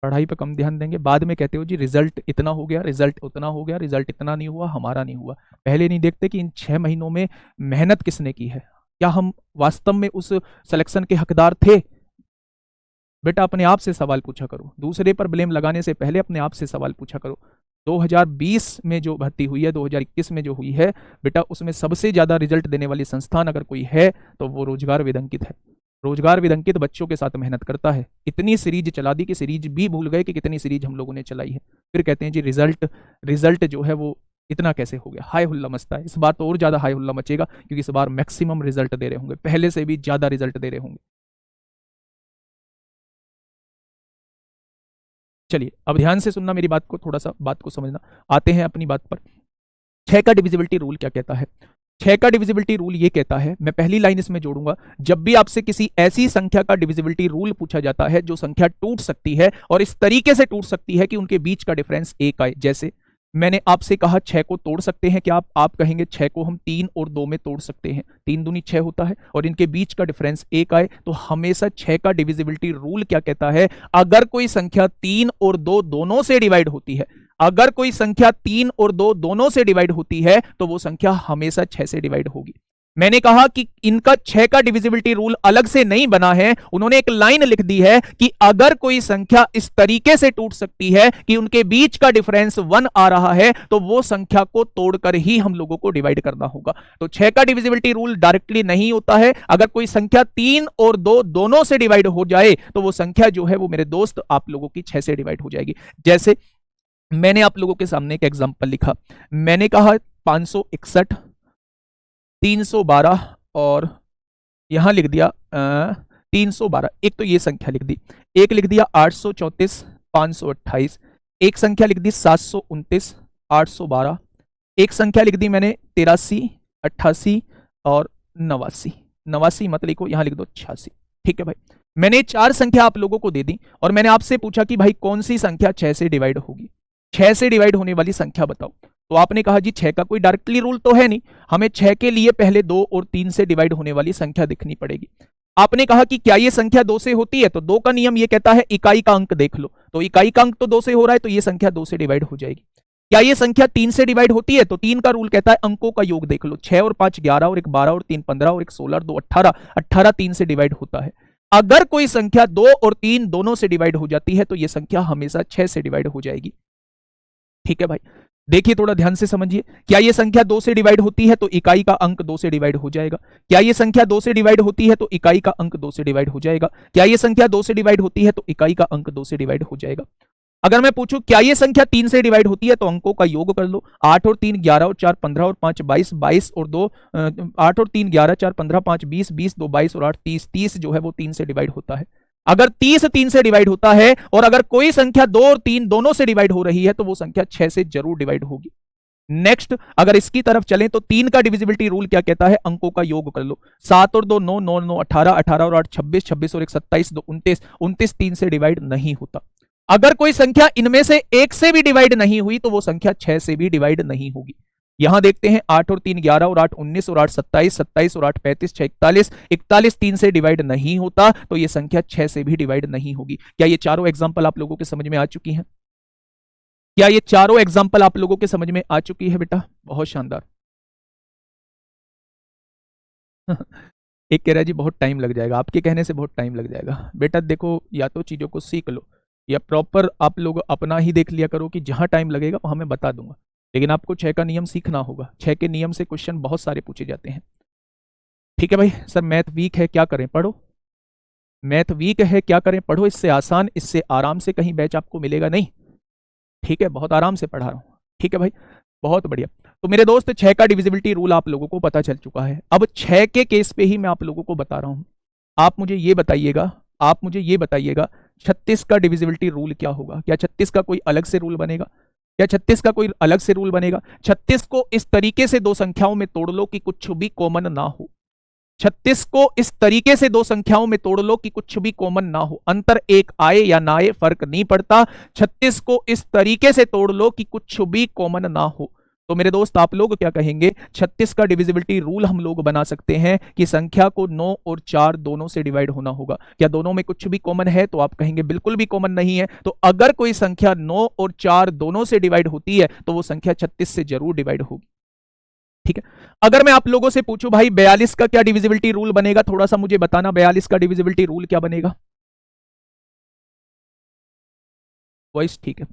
पढ़ाई पे कम ध्यान देंगे, बाद में कहते हो जी रिजल्ट इतना हो गया, रिजल्ट उतना हो गया, रिजल्ट इतना नहीं हुआ, हमारा नहीं हुआ। पहले नहीं देखते कि इन 6 महीनों में मेहनत किसने की है, क्या हम वास्तव में उस सिलेक्शन के हकदार थे? बेटा अपने आप से सवाल पूछा करो, दूसरे पर ब्लेम लगाने से पहले अपने आप से सवाल पूछा करो। 2020 में जो भर्ती हुई है, 2021 में जो हुई है बेटा, उसमें सबसे ज्यादा रिजल्ट देने वाली संस्थान अगर कोई है तो वो रोजगार वेद अंकित है। रोजगार वेद अंकित बच्चों के साथ मेहनत करता है। इतनी सीरीज चला दी कि सीरीज भी भूल गए कि कितनी सीरीज हम लोगों ने चलाई है। फिर कहते हैं जी रिजल्ट, रिजल्ट जो है वो इतना कैसे हो गया, हाय हुल्ला मचता है। इस बार तो और ज्यादा हाय हुल्ला मचेगा, क्योंकि इस बार मैक्सिमम रिजल्ट दे रहे होंगे, पहले से भी ज्यादा रिजल्ट दे रहे होंगे। चलिए अब ध्यान से सुनना मेरी बात को, थोड़ा सा बात को समझना। आते हैं अपनी बात पर। 6 का डिविजिबिलिटी रूल क्या कहता है? 6 का डिविजिबिलिटी रूल ये कहता है, मैं पहली लाइन इसमें जोड़ूंगा, जब भी आपसे किसी ऐसी संख्या का डिविजिबिलिटी रूल पूछा जाता है जो संख्या टूट सकती है और इस तरीके से टूट सकती है कि उनके बीच का डिफरेंस 1 आए। जैसे मैंने आपसे कहा 6 को तोड़ सकते हैं क्या आप कहेंगे 6 को हम 3 और 2 में तोड़ सकते हैं, 3 दूनी 6 होता है और इनके बीच का डिफरेंस 1 आए। तो हमेशा 6 का डिविजिबिलिटी रूल क्या कहता है, अगर कोई संख्या 3 और 2 दोनों से डिवाइड होती है, अगर कोई संख्या 3 और 2 दोनों से डिवाइड होती है तो वो संख्या हमेशा 6 से डिवाइड होगी। मैंने कहा कि इनका 6 का डिविजिबिलिटी रूल अलग से नहीं बना है, उन्होंने एक लाइन लिख दी है कि अगर कोई संख्या इस तरीके से टूट सकती है कि उनके बीच का डिफरेंस 1 आ रहा है तो वो संख्या को तोड़कर ही हम लोगों को डिवाइड करना होगा। तो 6 का डिविजिबिलिटी रूल डायरेक्टली नहीं होता है, अगर कोई संख्या 3 और 2 दोनों से डिवाइड हो जाए तो वो संख्या जो है वो मेरे दोस्त आप लोगों की 6 से डिवाइड हो जाएगी। जैसे मैंने आप लोगों के सामने एक एग्जांपल लिखा, मैंने कहा 561, 312 और यहां लिख दिया 312, एक तो ये संख्या लिख दी, एक लिख दिया 834, 528, एक संख्या लिख दी 729, 812, एक संख्या लिख दी मैंने 83, 88 और 89 मत लिखो, यहां लिख दो 86। ठीक है भाई, मैंने 4 संख्या आप लोगों को दे दी और मैंने आपसे पूछा कि भाई कौन सी संख्या 6 से डिवाइड होगी, 6 से डिवाइड होने वाली संख्या बताओ। तो आपने कहा जी 6 का कोई डायरेक्टली रूल तो है नहीं, हमें 6 के लिए पहले 2 और 3 से डिवाइड होने वाली संख्या दिखनी पड़ेगी। आपने कहा कि क्या ये संख्या 2 से होती है, तो 2 का नियम ये कहता है इकाई का अंक देख लो, तो इकाई का अंक तो 2 से हो रहा है तो ये संख्या 2 से डिवाइड हो जाएगी। क्या ये संख्या 3 से डिवाइड होती है, तो 3 का रूल कहता है अंकों का योग देख लो, 6 और 5 11 और 1 12 और 3 15 और 1 16 और 2 18, 18 3 से डिवाइड होता है। अगर कोई संख्या 2 और 3 दोनों से डिवाइड हो जाती है तो ये संख्या हमेशा 6 से डिवाइड हो जाएगी। ठीक है भाई, देखिए थोड़ा ध्यान से समझिए, क्या ये संख्या 2 से डिवाइड होती है तो इकाई का अंक 2 से डिवाइड हो जाएगा। क्या ये संख्या 2 से डिवाइड होती है तो इकाई का अंक 2 से डिवाइड हो जाएगा। क्या ये संख्या 2 से डिवाइड होती है तो इकाई का अंक 2 से डिवाइड हो जाएगा। अगर मैं पूछूं क्या ये संख्या 3 से डिवाइड होती है, तो अंकों का योग कर लो, 8 और 3 11 और 4 15 और 5 22, 22 और 2 8 और 3 11 4 15 5 20, 20 2 22 और 8 30, 30 जो है वो 3 से डिवाइड होता है। अगर 30 3 से डिवाइड होता है और अगर कोई संख्या 2 और 3 दोनों से डिवाइड हो रही है तो वो संख्या 6 से जरूर डिवाइड होगी। नेक्स्ट अगर इसकी तरफ चलें तो 3 का डिविजिबिलिटी रूल क्या कहता है, अंकों का योग कर लो, 7 और 2 9 9 9 18, 18 और 8 26, 26 और 1 27, 2 29, 29 3 से डिवाइड नहीं होता। अगर कोई संख्या इनमें से एक से भी डिवाइड नहीं हुई तो वो संख्या 6 से भी डिवाइड नहीं होगी। यहां देखते हैं 8 और 3 11 और 8 19 और 8 27, 27 और 8 35, 6 41, 41 3 से डिवाइड नहीं होता तो ये संख्या 6 से भी डिवाइड नहीं होगी। क्या ये चारों एग्जांपल आप लोगों के समझ में आ चुकी हैं? क्या ये चारों एग्जांपल आप लोगों के समझ में आ चुकी है बेटा? बहुत शानदार। एक कह रहा है जी बहुत टाइम लग जाएगा, आपके कहने से बहुत टाइम लग जाएगा। बेटा देखो, या तो चीजों को सीख लो या प्रॉपर आप लोग अपना ही देख लिया करो कि जहां टाइम लगेगा वहां मैं बता दूंगा, लेकिन आपको 6 का नियम सीखना होगा। 6 के नियम से क्वेश्चन बहुत सारे पूछे जाते हैं। ठीक है भाई, सर मैथ वीक है क्या करें? पढ़ो। मैथ वीक है क्या करें? पढ़ो, इससे आसान, इससे आराम से कहीं बैच आपको मिलेगा नहीं। ठीक है, बहुत आराम से पढ़ा रहा हूं। ठीक है भाई, बहुत बढ़िया। तो मेरे दोस्त 6 का डिविजिबिलिटी रूल आप लोगों को पता चल चुका है। अब 6 के केस पे ही मैं आप लोगों को बता रहा हूं। आप मुझे ये बताइएगा, 36 का डिविजिबिलिटी रूल क्या होगा? क्या 36 का कोई अलग से रूल बनेगा? क्या 36 का कोई अलग से रूल बनेगा? 36 को इस तरीके से दो संख्याओं में तोड़ लो कि कुछ भी कॉमन ना हो। 36 को इस तरीके से दो संख्याओं में तोड़ लो कि कुछ भी कॉमन ना हो, अंतर एक आए या ना आए फर्क नहीं पड़ता। 36 को इस तरीके से तोड़ लो कि कुछ भी कॉमन ना हो। तो मेरे दोस्त आप लोग क्या कहेंगे? 36 का डिविजिबिलिटी रूल हम लोग बना सकते हैं कि संख्या को 9 और 4 दोनों से डिवाइड होना होगा। क्या दोनों में कुछ भी कॉमन है? तो आप कहेंगे बिल्कुल भी कॉमन नहीं है। तो अगर कोई संख्या 9 और 4 दोनों से डिवाइड होती है तो वो संख्या 36 से जरूर डिवाइड होगी। ठीक है, अगर मैं आप लोगों से पूछूं भाई 42 का क्या डिविजिबिलिटी रूल बनेगा, थोड़ा सा मुझे बताना, 42 का डिविजिबिलिटी रूल क्या बनेगा? वॉइस ठीक है,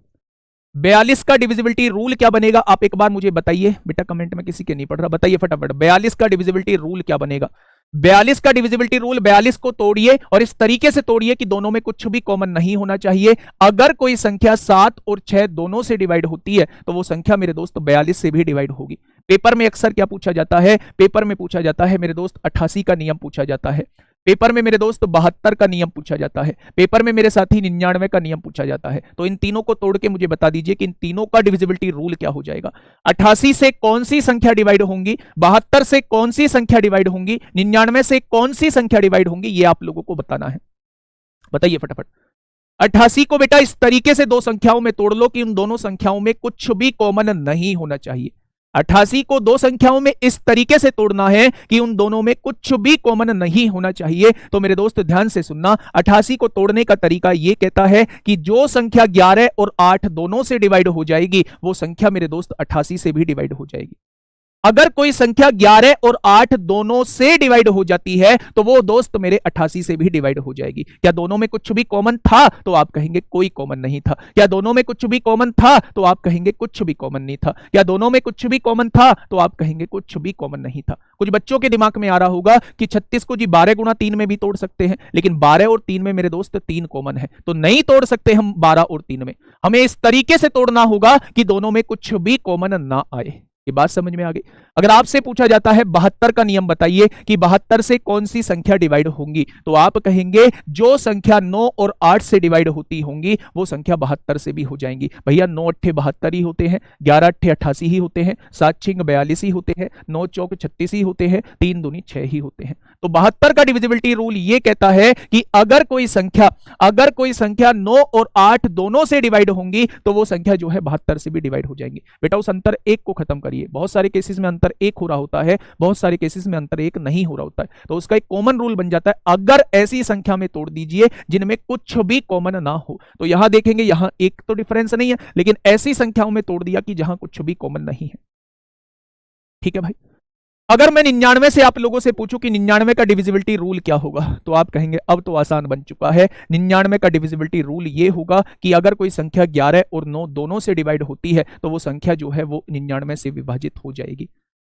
42 का डिविजिबिलिटी रूल क्या बनेगा? आप एक बार मुझे बताइए बेटा, कमेंट में किसी के नहीं पढ़ रहा, बताइए फटाफट 42 का डिविजिबिलिटी रूल क्या बनेगा? 42 का डिविजिबिलिटी रूल, 42 को तोड़िए और इस तरीके से तोड़िए कि दोनों में कुछ भी कॉमन नहीं होना चाहिए। अगर कोई संख्या 7 और 6 दोनों से डिवाइड होती है तो वो संख्या मेरे दोस्त 42 से भी डिवाइड होगी। पेपर में अक्सर क्या पूछा जाता है? पेपर में पूछा जाता है मेरे दोस्त 88 का नियम पूछा जाता है। पेपर में मेरे दोस्त 72 का नियम पूछा जाता है, पेपर में मेरे साथी 99 का नियम पूछा जाता है। तो इन तीनों को तोड़ के मुझे बता दीजिए कि इन तीनों का डिविजिबिलिटी रूल क्या हो जाएगा। 88 से कौन सी संख्या डिवाइड होंगी, 72 से कौन सी संख्या डिवाइड होंगी, 99 से कौन सी संख्या डिवाइड होंगी, ये आप लोगों को बताना है। बताइए फटाफट। 88 को बेटा इस तरीके से दो संख्याओं में तोड़ लो कि उन दोनों संख्याओं में कुछ भी कॉमन नहीं होना चाहिए। 88 को दो संख्याओं में इस तरीके से तोड़ना है कि उन दोनों में कुछ भी कॉमन नहीं होना चाहिए। तो मेरे दोस्त ध्यान से सुनना, 88 को तोड़ने का तरीका यह कहता है कि जो संख्या 11 और 8 दोनों से डिवाइड हो जाएगी वो संख्या मेरे दोस्त 88 से भी डिवाइड हो जाएगी। अगर कोई संख्या 11 और 8 दोनों से डिवाइड हो जाती है तो वो दोस्त मेरे 88 से भी डिवाइड हो जाएगी। क्या दोनों में कुछ भी कॉमन था? तो आप कहेंगे कोई कॉमन नहीं था। क्या दोनों में कुछ भी कॉमन था? तो आप कहेंगे कुछ भी कॉमन नहीं था। क्या दोनों में कुछ भी कॉमन था? तो आप कहेंगे कुछ भी कॉमन नहीं था। कुछ बच्चों के दिमाग में आ रहा होगा कि 36 को जी 12 गुणा 3 में भी तोड़ सकते हैं, लेकिन 12 और 3 में मेरे दोस्त 3 कॉमन है, तो नहीं तोड़ सकते हम 12 और 3 में। हमें इस तरीके से तोड़ना होगा कि दोनों में कुछ भी कॉमन ना आए। ये बात समझ में आ गई। अगर आपसे पूछा जाता है 72 का नियम बताइए कि 72 से कौन सी संख्या डिवाइड होंगी, तो आप कहेंगे जो संख्या 9 और 8 से डिवाइड होती होंगी वो संख्या 72 से भी हो जाएंगी। भैया 9 अट्ठे 72 ही होते हैं, 11 अट्ठे 88 ही होते हैं, 7 छिंग 42 ही होते हैं, 9 चौक 36 ही होते हैं, 3 दूनी 6 ही होते हैं। तो 72 का डिविजिबिलिटी रूल ये कहता है कि अगर कोई संख्या 9 और 8 दोनों से डिवाइड होंगी तो वो संख्या जो है 72 से भी डिवाइड हो जाएंगी। बेटा उस अंतर एक को खत्म करिए। बहुत सारे केसेस में अंतर एक हो रहा होता है, बहुत सारे केसेस में अंतर एक नहीं हो रहा होता है। तो उसका एक कॉमन रूल बन जाता है, अगर ऐसी संख्या में तोड़ दीजिए जिनमें कुछ भी कॉमन ना हो। तो यहां देखेंगे, यहां एक तो डिफरेंस नहीं है, लेकिन ऐसी संख्याओं में तोड़ दिया कि जहां कुछ भी कॉमन नहीं है। ठीक है भाई। अगर मैं 99 से आप लोगों से पूछूं कि 99 का डिविजिबिलिटी रूल क्या होगा, तो आप कहेंगे अब तो आसान बन चुका है। 99 का डिविजिबिलिटी रूल ये होगा कि अगर कोई संख्या 11 और 9 दोनों से डिवाइड होती है तो वो संख्या जो है वो 99 से विभाजित हो जाएगी।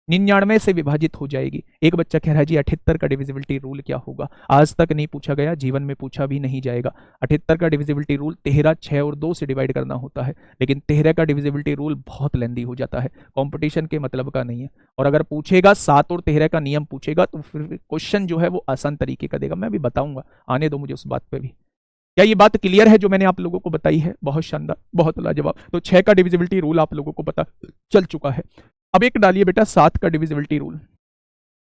99 से विभाजित हो जाएगी। एक बच्चा कह रहा है जी 78 का डिविजिबिलिटी रूल क्या होगा? आज तक नहीं पूछा गया, जीवन में पूछा भी नहीं जाएगा। 78 का डिविजिबिलिटी रूल 13, 6 और 2 से डिवाइड करना होता है, लेकिन 13 का डिविजिबिलिटी रूल बहुत लेंदी हो जाता है, कंपटीशन के मतलब का नहीं है। और अगर पूछेगा 7 और 13 का नियम पूछेगा तो फिर क्वेश्चन जो है वो आसान तरीके का देगा। मैं भी बताऊंगा, आने दो मुझे उस बात पे भी। क्या ये बात क्लियर है जो मैंने आप लोगों को बताई है? बहुत शानदार, बहुत लाजवाब। तो 6 का डिविजिबिलिटी रूल आप लोगों को पता चल चुका है। अब एक डालिए बेटा 7 का डिविजिबिलिटी रूल।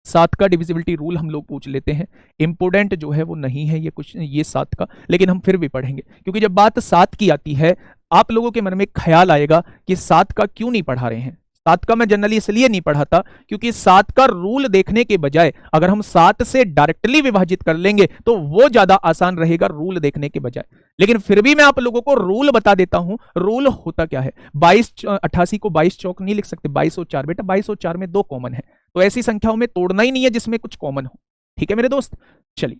7 का डिविजिबिलिटी रूल हम लोग पूछ लेते हैं। इंपोर्टेंट जो है वो नहीं है ये 7 का, लेकिन हम फिर भी पढ़ेंगे, क्योंकि जब बात 7 की आती है आप लोगों के मन में ख्याल आएगा कि 7 का क्यों नहीं पढ़ा रहे हैं। 7 का मैं जनरली इसलिए नहीं पढ़ाता क्योंकि 7 का रूल देखने के बजाय अगर हम 7 से डायरेक्टली विभाजित कर लेंगे तो वो ज्यादा आसान रहेगा रूल देखने के बजाय। लेकिन फिर भी मैं आप लोगों को रूल बता देता हूं। रूल होता क्या है? 88 को 22 चौक नहीं लिख सकते, 22 और 4। बेटा 22 और 4 में 2 कॉमन है, तो ऐसी संख्याओं में तोड़ना ही नहीं है जिसमें कुछ कॉमन हो। ठीक है मेरे दोस्त, चलिए।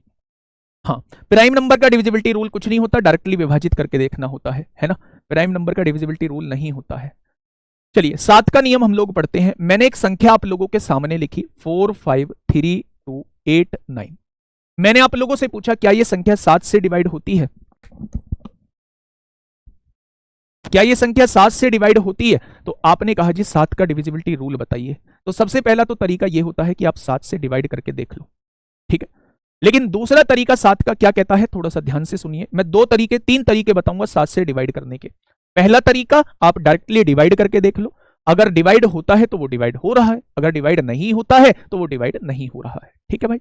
हाँ, प्राइम नंबर का डिविजिबिलिटी रूल कुछ नहीं होता, डायरेक्टली विभाजित करके देखना होता है ना। प्राइम नंबर का डिविजिबिलिटी रूल नहीं होता है। चलिए 7 का नियम हम लोग पढ़ते हैं। मैंने एक संख्या आप लोगों के सामने लिखी 4, 5, 3, 2, 8, 9। मैंने आप लोगों से पूछा क्या यह संख्या 7 से डिवाइड होती है? क्या यह संख्या 7 से डिवाइड होती है? तो आपने कहा जी 7 का डिविजिबिलिटी रूल बताइए। तो सबसे पहला तो तरीका यह होता है कि आप 7 से डिवाइड करके देख लो, ठीक है। लेकिन दूसरा तरीका 7 का क्या कहता है, थोड़ा सा ध्यान से सुनिए। मैं 3 तरीके बताऊंगा 7 से डिवाइड करने के। पहला तरीका आप डायरेक्टली डिवाइड करके देख लो, अगर डिवाइड होता है तो वो डिवाइड हो रहा है, अगर डिवाइड नहीं होता है तो वो डिवाइड नहीं हो रहा है। ठीक है भाई।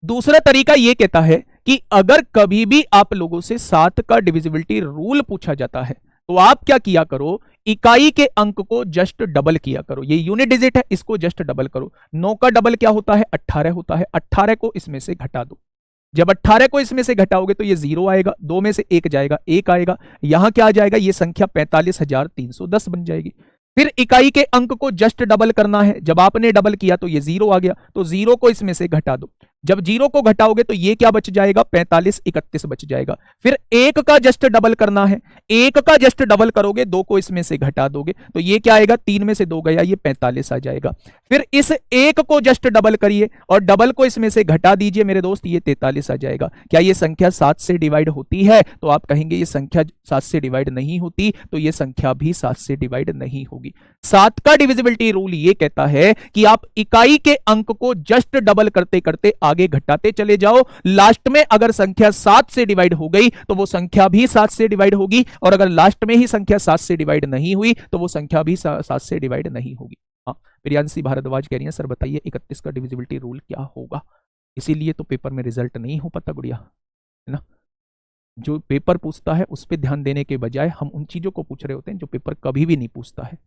दूसरा तरीका ये कहता है कि अगर कभी भी आप लोगों से 7 का डिविजिबिलिटी रूल पूछा जाता है तो आप क्या किया करो, इकाई के अंक को जस्ट डबल किया करो। ये यूनिट डिजिट है, इसको जस्ट डबल करो। 9 का डबल क्या होता है? 18 होता है। 18 को इसमें से घटा दो। जब 18 को इसमें से घटाओगे तो ये 0 आएगा, 2 में से 1 जाएगा, 1 आएगा। यहां क्या आ जाएगा? ये संख्या 45,310 बन जाएगी। फिर इकाई के अंक को जस्ट डबल करना है। जब आपने डबल किया तो ये 0 आ गया, तो 0 को इसमें से घटा दो। जब 0 को घटाओगे तो ये क्या बच जाएगा? 4531 बच जाएगा। फिर 1 का जस्ट डबल करना है। 1 का जस्ट डबल करोगे, 2 को इसमें से घटा दोगे तो ये क्या आएगा? 3 में से 2 गया, ये 45 आ जाएगा। फिर इस 1 को जस्ट डबल करिए और डबल को इसमें से घटा दीजिए मेरे दोस्त, ये 43 आ जाएगा। क्या ये संख्या 7 से डिवाइड होती है? तो आप कहेंगे ये संख्या 7 से डिवाइड नहीं होती, तो ये संख्या भी 7 से डिवाइड नहीं होगी। 7 का डिविजिबिलिटी रूल ये कहता है कि आप इकाई के अंक को जस्ट डबल करते करते आगे घटाते चले जाओ, लास्ट में अगर संख्या 7 से डिवाइड हो गई तो वो संख्या भी 7 से डिवाइड होगी, और अगर लास्ट में ही संख्या 7 से डिवाइड नहीं हुई तो वो संख्या भी 7 से डिवाइड नहीं होगी। हाँ, प्रियांशी भारद्वाज कह रही है सर बताइए 31 का डिविजिबिलिटी रूल क्या होगा। इसीलिए तो पेपर में रिजल्ट नहीं हो पाता गुड़िया, है ना। जो पेपर पूछता है उस पर ध्यान देने के बजाय हम उन चीजों को पूछ रहे होते हैं जो पेपर कभी भी नहीं पूछता है।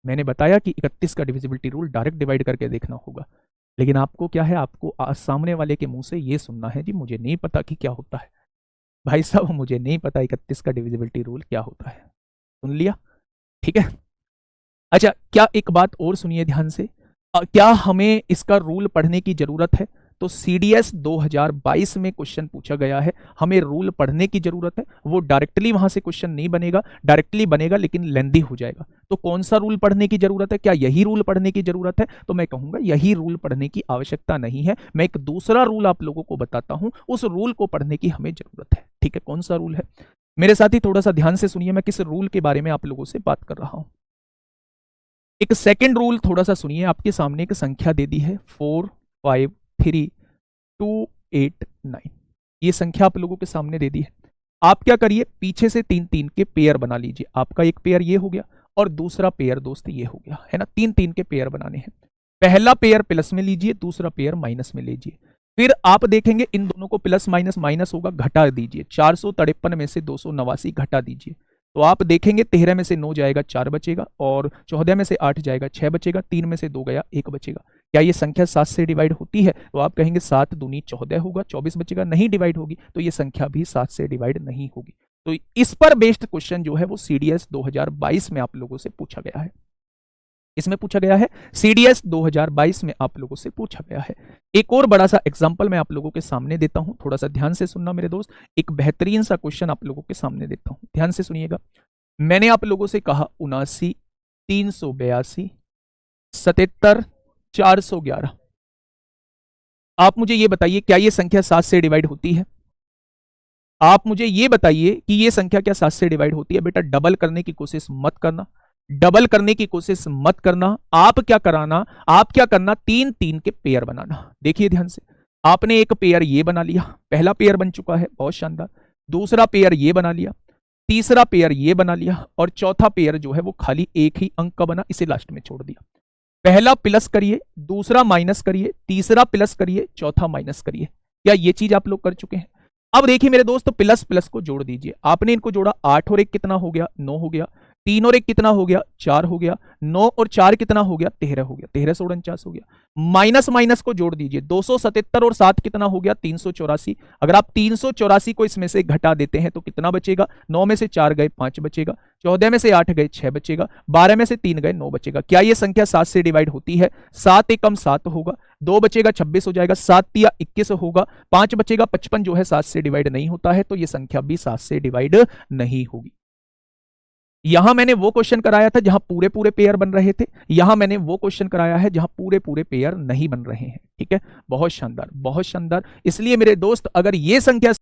मैंने बताया कि 31 का डिविजिबिलिटी रूल डायरेक्ट डिवाइड करके देखना होगा, लेकिन आपको क्या है, आपको सामने वाले के मुंह से ये सुनना है जी मुझे नहीं पता कि क्या होता है। भाई साहब मुझे नहीं पता 31 का डिविजिबिलिटी रूल क्या होता है, सुन लिया, ठीक है। अच्छा, क्या एक बात और सुनिए ध्यान से, क्या हमें इसका रूल पढ़ने की जरूरत है? तो सीडीएस 2022 में क्वेश्चन पूछा गया है, हमें रूल पढ़ने की जरूरत है। वो डायरेक्टली वहां से क्वेश्चन नहीं बनेगा, डायरेक्टली बनेगा लेकिन लेंदी हो जाएगा। तो कौन सा रूल पढ़ने की जरूरत है? क्या यही रूल पढ़ने की जरूरत है? तो मैं कहूंगा यही रूल पढ़ने की आवश्यकता नहीं है। मैं एक दूसरा रूल आप लोगों को बताता हूं, उस रूल को पढ़ने की हमें जरूरत है, ठीक है। कौन सा रूल है मेरे साथी? थोड़ा सा ध्यान से सुनिए, मैं किस रूल के बारे में आप लोगों से बात कर रहा हूं। एक सेकेंड रूल थोड़ा सा सुनिए, आपके सामने एक संख्या दे दी है 4532889, ये संख्या आप लोगों के सामने दे दी है। आप क्या करिए, पीछे से 3-3 के पेयर बना लीजिए। आपका एक पेयर ये हो गया और दूसरा पेयर दोस्त ये हो गया, है ना। 3-3 के पेयर बनाने हैं। पहला पेयर प्लस में लीजिए, दूसरा पेयर माइनस में लीजिए। फिर आप देखेंगे इन दोनों को प्लस माइनस माइनस होगा, घटा दीजिए। 453 में से 289 घटा दीजिए, तो आप देखेंगे 13 में से 9 जाएगा 4 बचेगा, और 14 में से 8 जाएगा 6 बचेगा, 3 में से 2 गया 1 बचेगा। क्या ये संख्या 7 से डिवाइड होती है? तो आप कहेंगे 7 दूनी 14 होगा, 24 बचेगा, नहीं डिवाइड होगी, तो ये संख्या भी 7 से डिवाइड नहीं होगी। तो इस पर बेस्ड क्वेश्चन जो है वो सीडीएस 2022 में आप लोगों से पूछा गया है। इसमें पूछा गया है सीडीएस 2022 में आप लोगों से पूछा गया है। एक और बड़ा सा एग्जांपल मैं आप लोगों के सामने देता हूं, थोड़ा सा ध्यान से सुनना मेरे दोस्त। एक बेहतरीन सा क्वेश्चन आप लोगों के सामने देता हूं, ध्यान से सुनिएगा। मैंने आप लोगों से कहा 79 382 77 411। आप मुझे ये बताइए क्या ये संख्या 7 से डिवाइड होती है? आप मुझे ये बताइए कि ये संख्या क्या 7 से डिवाइड होती है? बेटा डबल करने की कोशिश मत करना, डबल करने की कोशिश मत करना। आप क्या करना, 3-3 के पेयर बनाना। देखिए ध्यान से, आपने एक पेयर ये बना लिया, पहला पेयर बन चुका है, बहुत शानदार। दूसरा पेयर ये बना लिया, तीसरा पेयर ये बना लिया, और चौथा पेयर जो है वो खाली एक ही अंक का बना, इसे लास्ट में छोड़ दिया। पहला प्लस करिए, दूसरा माइनस करिए, तीसरा प्लस करिए, चौथा माइनस करिए। क्या ये चीज आप लोग कर चुके हैं? अब देखिए मेरे दोस्त, प्लस प्लस को जोड़ दीजिए। आपने इनको जोड़ा, 8 और 1 कितना हो गया? 9 हो गया। 3 और 1 कितना हो गया? 4 हो गया। 9 और 4 कितना हो गया? 13 हो गया। 13 से 49 हो गया। माइनस माइनस को जोड़ दीजिए, 277 और 7 कितना हो गया? 384। अगर आप 384 को इसमें से घटा देते हैं तो कितना बचेगा? 9 में से 4 गए 5 बचेगा, 14 में से 8 गए 6 बचेगा, 12 में से 3 गए 9 बचेगा। क्या ये संख्या 7 से डिवाइड होती है? 7 एकम 7 होगा, 2 बचेगा 26 हो जाएगा, 7 तिया 21 होगा, 5 बचेगा 55 जो है 7 से डिवाइड नहीं होता है, तो ये संख्या भी 7 से डिवाइड नहीं होगी। यहां मैंने वो क्वेश्चन कराया था जहां पूरे पूरे पेयर बन रहे थे, यहां मैंने वो क्वेश्चन कराया है जहां पूरे पूरे पेयर नहीं बन रहे हैं, ठीक है। बहुत शानदार, बहुत शानदार। इसलिए मेरे दोस्त अगर ये संख्या